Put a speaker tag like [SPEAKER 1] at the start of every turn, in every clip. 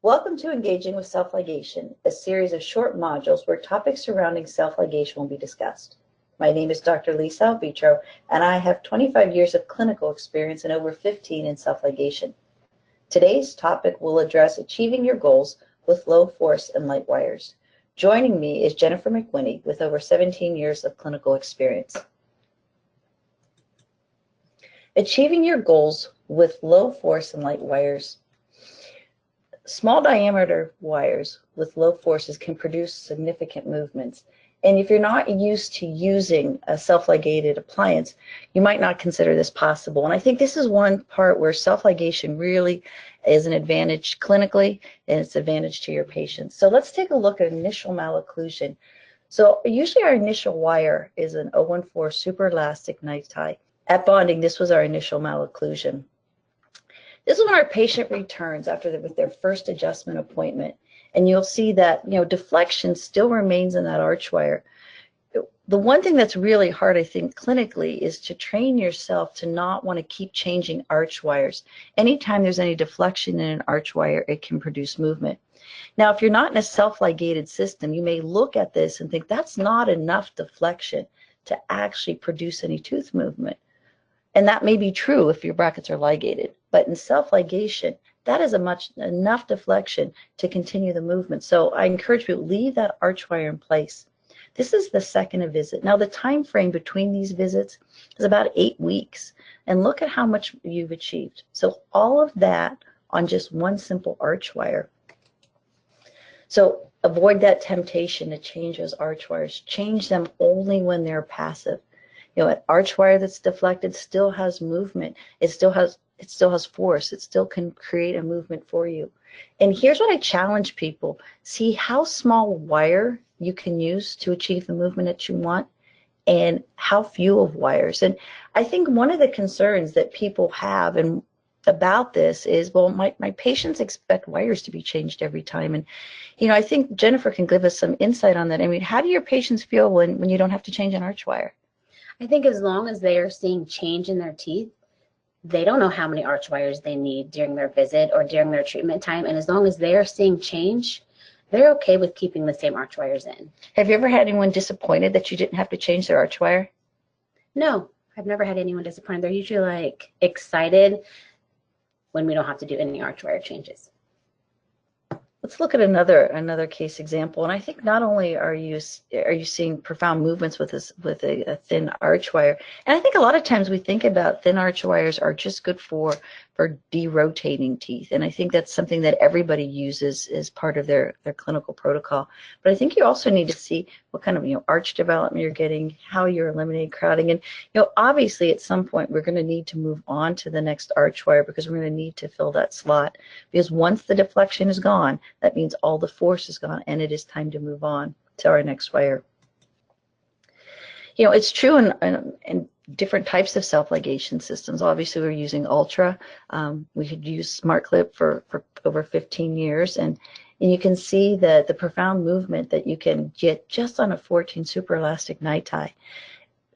[SPEAKER 1] Welcome to Engaging with Self-Ligation, a series of short modules where topics surrounding self-ligation will be discussed. My name is Dr. Lisa Alvitro, and I have 25 years of clinical experience and over 15 in self-ligation. Today's topic will address achieving your goals with low force and light wires. Joining me is Jennifer McWhinney with over 17 years of clinical experience. Achieving your goals with low force and light wires. Small diameter wires with low forces can produce significant movements. And if you're not used to using a self-ligated appliance, you might not consider this possible. And I think this is one part where self-ligation really is an advantage clinically, and it's an advantage to your patients. So let's take a look at initial malocclusion. So usually our initial wire is an 014 super elastic night tie. At bonding, this was our initial malocclusion. This is when our patient returns with their first adjustment appointment, and you'll see that deflection still remains in that arch wire. The one thing that's really hard, I think, clinically is to train yourself to not want to keep changing arch wires. Anytime there's any deflection in an arch wire, it can produce movement. Now, if you're not in a self-ligated system, you may look at this and think that's not enough deflection to actually produce any tooth movement. And that may be true if your brackets are ligated, but in self-ligation, that is enough deflection to continue the movement. So I encourage people to leave that arch wire in place. This is the second visit. Now the time frame between these visits is about 8 weeks, and look at how much you've achieved. So all of that on just one simple arch wire. So avoid that temptation to change those arch wires. Change them only when they're passive. An arch wire that's deflected still has movement. It still has force. It still can create a movement for you. And here's what I challenge people. See how small wire you can use to achieve the movement that you want and how few of wires. And I think one of the concerns that people have about this is, well, my patients expect wires to be changed every time. And, I think Jennifer can give us some insight on that. I mean, how do your patients feel when you don't have to change an arch wire?
[SPEAKER 2] I think as long as they are seeing change in their teeth, they don't know how many arch wires they need during their visit or during their treatment time. And as long as they are seeing change, they're okay with keeping the same arch wires in.
[SPEAKER 1] Have you ever had anyone disappointed that you didn't have to change their arch wire?
[SPEAKER 2] No, I've never had anyone disappointed. They're usually excited when we don't have to do any arch wire changes.
[SPEAKER 1] Let's look at another case example, and I think not only are you seeing profound movements with a thin arch wire, and I think a lot of times we think about thin arch wires are just good for derotating teeth, and I think that's something that everybody uses as part of their clinical protocol. But I think you also need to see what kind of arch development you're getting, how you're eliminating crowding, and obviously at some point we're going to need to move on to the next arch wire because we're going to need to fill that slot, because once the deflection is gone, that means all the force is gone, and it is time to move on to our next wire. It's true in different types of self-ligation systems. Obviously, we're using Ultra. We could use Smart Clip for over 15 years, and you can see the profound movement that you can get just on a 14 super elastic night tie.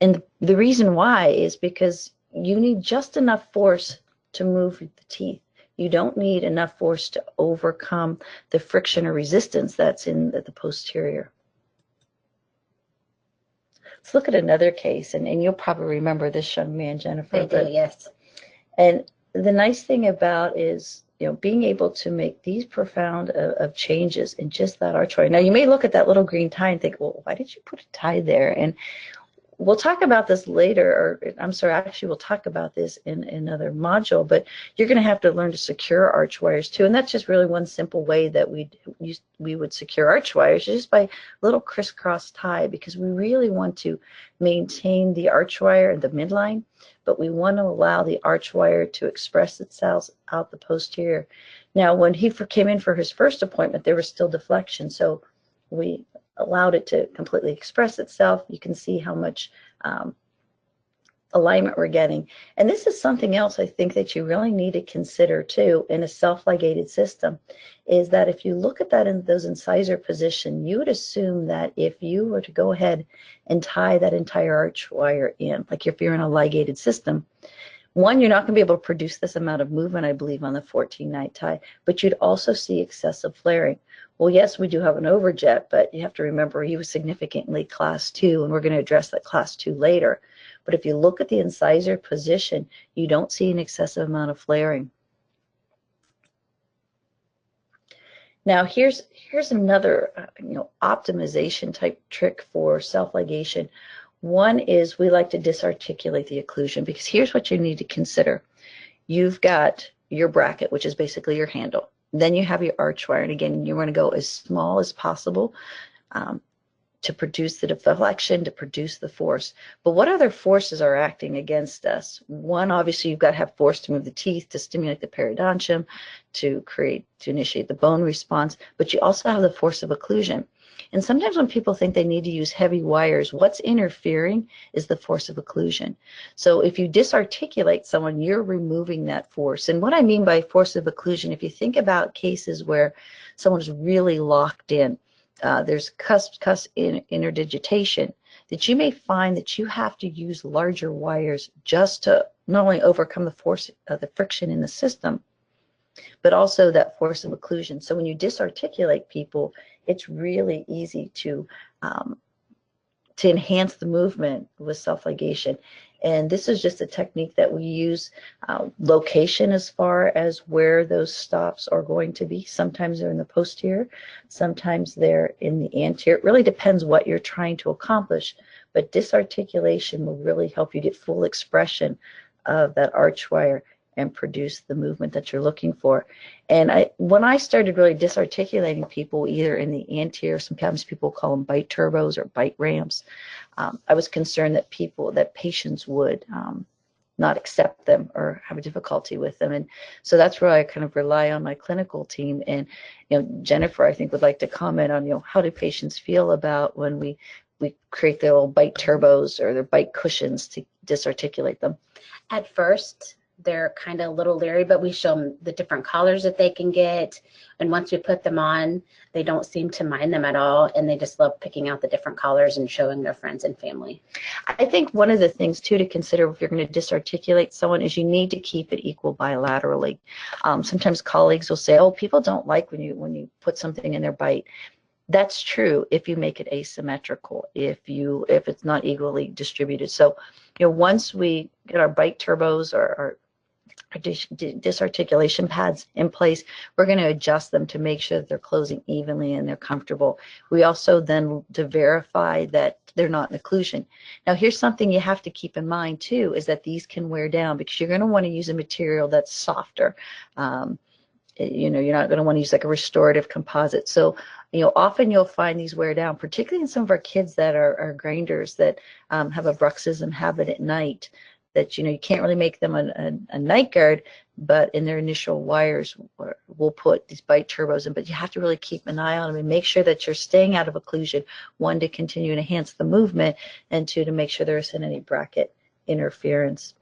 [SPEAKER 1] And the reason why is because you need just enough force to move the teeth. You don't need enough force to overcome the friction or resistance that's in the posterior. Let's look at another case, and you'll probably remember this young man, Jennifer.
[SPEAKER 2] I do, yes.
[SPEAKER 1] And the nice thing about is, being able to make these profound of changes in just that arch wire. Now, you may look at that little green tie and think, well, why did you put a tie there? And we'll talk about this later, or I'm sorry, actually we'll talk about this in another module, but you're going to have to learn to secure arch wires too, and that's just really one simple way that we would secure arch wires, just by a little crisscross tie, because we really want to maintain the arch wire in the midline, but we want to allow the arch wire to express itself out the posterior. Now, when he came in for his first appointment, there was still deflection, so we allowed it to completely express itself. You can see how much alignment we're getting. And this is something else I think that you really need to consider too in a self-ligated system, is that if you look at that in those incisor position, you would assume that if you were to go ahead and tie that entire arch wire in, like if you're in a ligated system, One, you're not going to be able to produce this amount of movement, I believe, on the 14-night tie, but you'd also see excessive flaring. Well, yes, we do have an overjet, but you have to remember he was significantly class 2, and we're going to address that class 2 later. But if you look at the incisor position, you don't see an excessive amount of flaring. Now, here's another optimization type trick for self-ligation. One is we like to disarticulate the occlusion, because here's what you need to consider. You've got your bracket, which is basically your handle. Then you have your arch wire, and again, you want to go as small as possible to produce the deflection, to produce the force. But what other forces are acting against us? One, obviously, you've got to have force to move the teeth, to stimulate the periodontium, to initiate the bone response, but you also have the force of occlusion. And sometimes when people think they need to use heavy wires, what's interfering is the force of occlusion. So if you disarticulate someone, you're removing that force. And what I mean by force of occlusion, if you think about cases where someone's really locked in, there's cusp interdigitation, that you may find that you have to use larger wires just to not only overcome the force of the friction in the system, but also that force of occlusion. So when you disarticulate people, it's really easy to enhance the movement with self-ligation. And this is just a technique that we use. Location as far as where those stops are going to be. Sometimes they're in the posterior, sometimes they're in the anterior. It really depends what you're trying to accomplish, but disarticulation will really help you get full expression of that arch wire and produce the movement that you're looking for. And when I started really disarticulating people, either in the anterior, sometimes people call them bite turbos or bite ramps, I was concerned that patients would not accept them or have a difficulty with them. And so that's where I kind of rely on my clinical team. And Jennifer, I think, would like to comment on how do patients feel about when we create their little bite turbos or their bite cushions to disarticulate them.
[SPEAKER 2] At first, they're kind of a little leery, but we show them the different collars that they can get. And once we put them on, they don't seem to mind them at all. And they just love picking out the different collars and showing their friends and family.
[SPEAKER 1] I think one of the things, too, to consider if you're going to disarticulate someone is you need to keep it equal bilaterally. Sometimes colleagues will say, oh, people don't like when you put something in their bite. That's true if you make it asymmetrical, if it's not equally distributed. So, once we get our bite turbos or our disarticulation pads in place, we're going to adjust them to make sure that they're closing evenly and they're comfortable. We also then to verify that they're not in occlusion. Now, here's something you have to keep in mind too, is that these can wear down because you're going to want to use a material that's softer. You're not going to want to use like a restorative composite. So, often you'll find these wear down, particularly in some of our kids that are grinders that have a bruxism habit at night, that you can't really make them a night guard, but in their initial wires we'll put these bite turbos in. But you have to really keep an eye on them and make sure that you're staying out of occlusion, one, to continue to enhance the movement, and two, to make sure there isn't any bracket interference.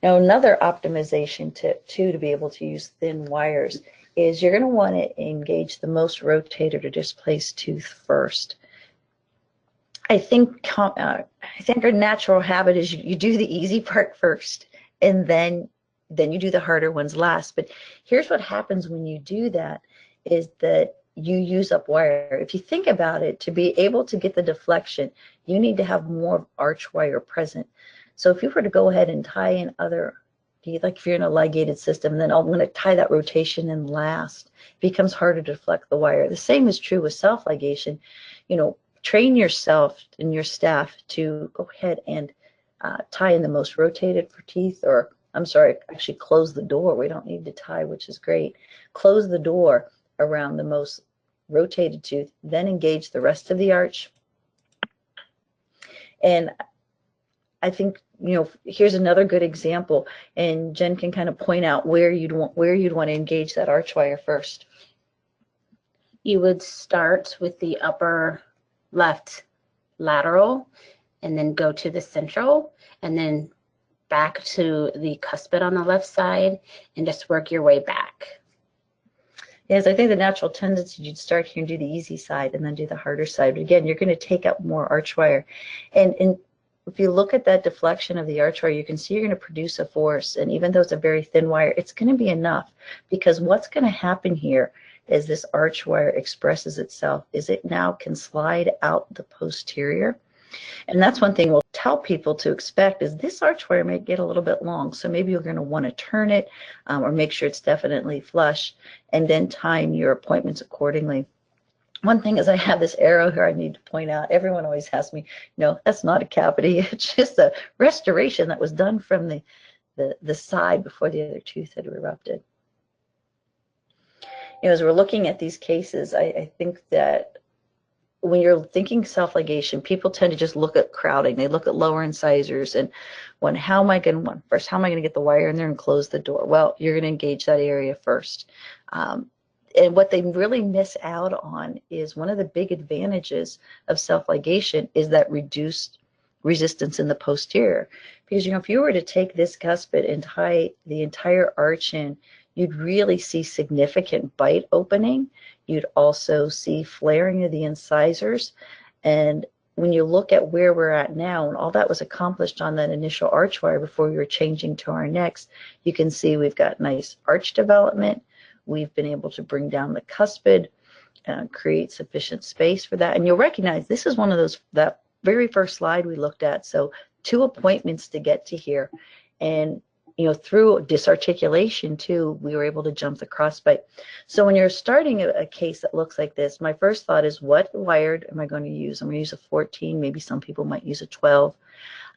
[SPEAKER 1] Now, another optimization tip too to be able to use thin wires is you're going to want to engage the most rotated or displaced tooth first. I think our natural habit is you do the easy part first, and then you do the harder ones last. But here's what happens when you do that is that you use up wire. If you think about it, to be able to get the deflection, you need to have more arch wire present. So if you were to go ahead and tie in like if you're in a ligated system, then I'm going to tie that rotation in last, it becomes harder to deflect the wire. The same is true with self-ligation. Train yourself and your staff to go ahead and tie in the most rotated for teeth, or I'm sorry, actually close the door. We don't need to tie, which is great. Close the door around the most rotated tooth, then engage the rest of the arch. And I think, here's another good example, and Jen can kind of point out where you'd want to engage that arch wire first.
[SPEAKER 2] You would start with the upper left lateral and then go to the central and then back to the cuspid on the left side and just work your way back.
[SPEAKER 1] Yes, I think the natural tendency, you'd start here and do the easy side and then do the harder side. But again, you're going to take up more arch wire. And if you look at that deflection of the arch wire, you can see you're going to produce a force. And even though it's a very thin wire, it's going to be enough, because what's going to happen here is this arch wire expresses itself is it now can slide out the posterior. And that's one thing we'll tell people to expect is this arch wire may get a little bit long. So maybe you're going to want to turn it or make sure it's definitely flush, and then time your appointments accordingly. One thing is I have this arrow here I need to point out. Everyone always asks me, no, that's not a cavity. It's just a restoration that was done from the side before the other tooth had erupted. As we're looking at these cases, I think that when you're thinking self-ligation, people tend to just look at crowding. They look at lower incisors and how am I going to get the wire in there and close the door? Well, you're going to engage that area first. And what they really miss out on is one of the big advantages of self-ligation is that reduced resistance in the posterior. Because, if you were to take this cuspid and tie the entire arch in, you'd really see significant bite opening. You'd also see flaring of the incisors. And when you look at where we're at now, and all that was accomplished on that initial arch wire before we were changing to our necks, you can see we've got nice arch development. We've been able to bring down the cuspid, create sufficient space for that. And you'll recognize this is one of those, that very first slide we looked at. So 2 appointments to get to here. And, through disarticulation too, we were able to jump the crossbite. So when you're starting a case that looks like this, my first thought is, what wire am I going to use? I'm going to use a 14. Maybe some people might use a 12.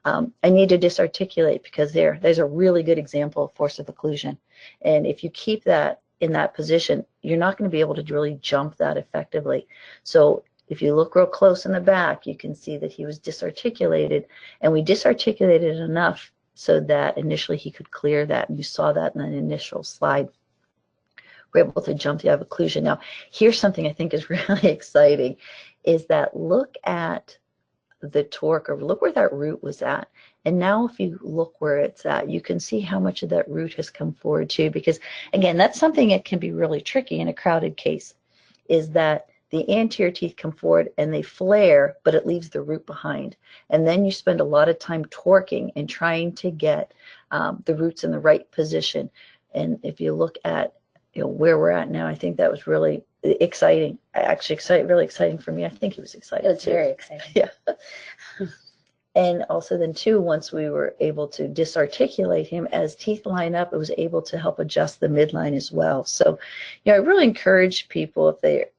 [SPEAKER 1] I need to disarticulate, because there's a really good example of force of occlusion. And if you keep that in that position, you're not going to be able to really jump that effectively. So if you look real close in the back, you can see that he was disarticulated, and we disarticulated enough so that initially he could clear that. And you saw that in the initial slide. We're able to jump the occlusion. Now, here's something I think is really exciting, is that look at the torque, or look where that root was at. And now if you look where it's at, you can see how much of that root has come forward too, because again, that's something that can be really tricky in a crowded case, is that the anterior teeth come forward and they flare, but it leaves the root behind. And then you spend a lot of time torquing and trying to get the roots in the right position. And if you look at where we're at now, I think that was really exciting. Really exciting for me. I think it was exciting.
[SPEAKER 2] It was very exciting.
[SPEAKER 1] Yeah. And also then too, once we were able to disarticulate him, as teeth line up, it was able to help adjust the midline as well. So, I really encourage people,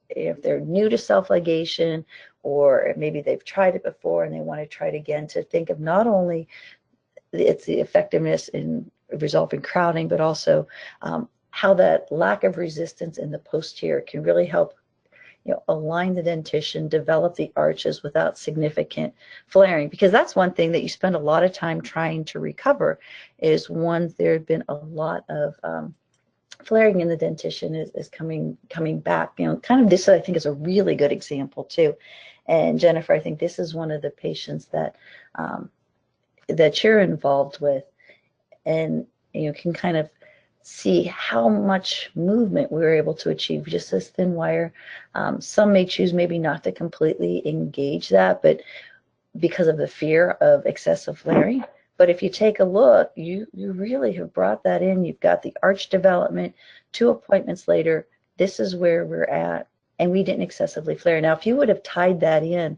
[SPEAKER 1] if they're new to self-ligation, or maybe they've tried it before and they want to try it again, to think of not only the effectiveness in resolving crowding, but also how that lack of resistance in the posterior can really help align the dentition, develop the arches without significant flaring. Because that's one thing that you spend a lot of time trying to recover, is once there had been a lot of flaring in the dentition is coming back. Kind of this I think is a really good example too. And Jennifer, I think this is one of the patients that that you're involved with, and you can kind of see how much movement we were able to achieve just this thin wire. Some may choose maybe not to completely engage that, but because of the fear of excessive flaring. But if you take a look, you really have brought that in. You've got the arch development. 2 appointments later, this is where we're at, and we didn't excessively flare. Now, if you would have tied that in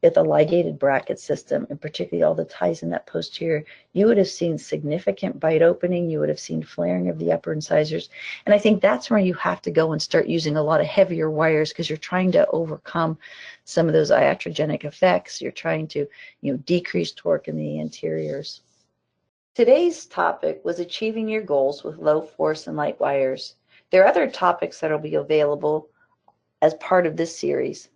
[SPEAKER 1] with a ligated bracket system, and particularly all the ties in that posterior, you would have seen significant bite opening. You would have seen flaring of the upper incisors. And I think that's where you have to go and start using a lot of heavier wires, because you're trying to overcome some of those iatrogenic effects. You're trying to decrease torque in the anteriors. Today's topic was achieving your goals with low force and light wires. There are other topics that will be available as part of this series.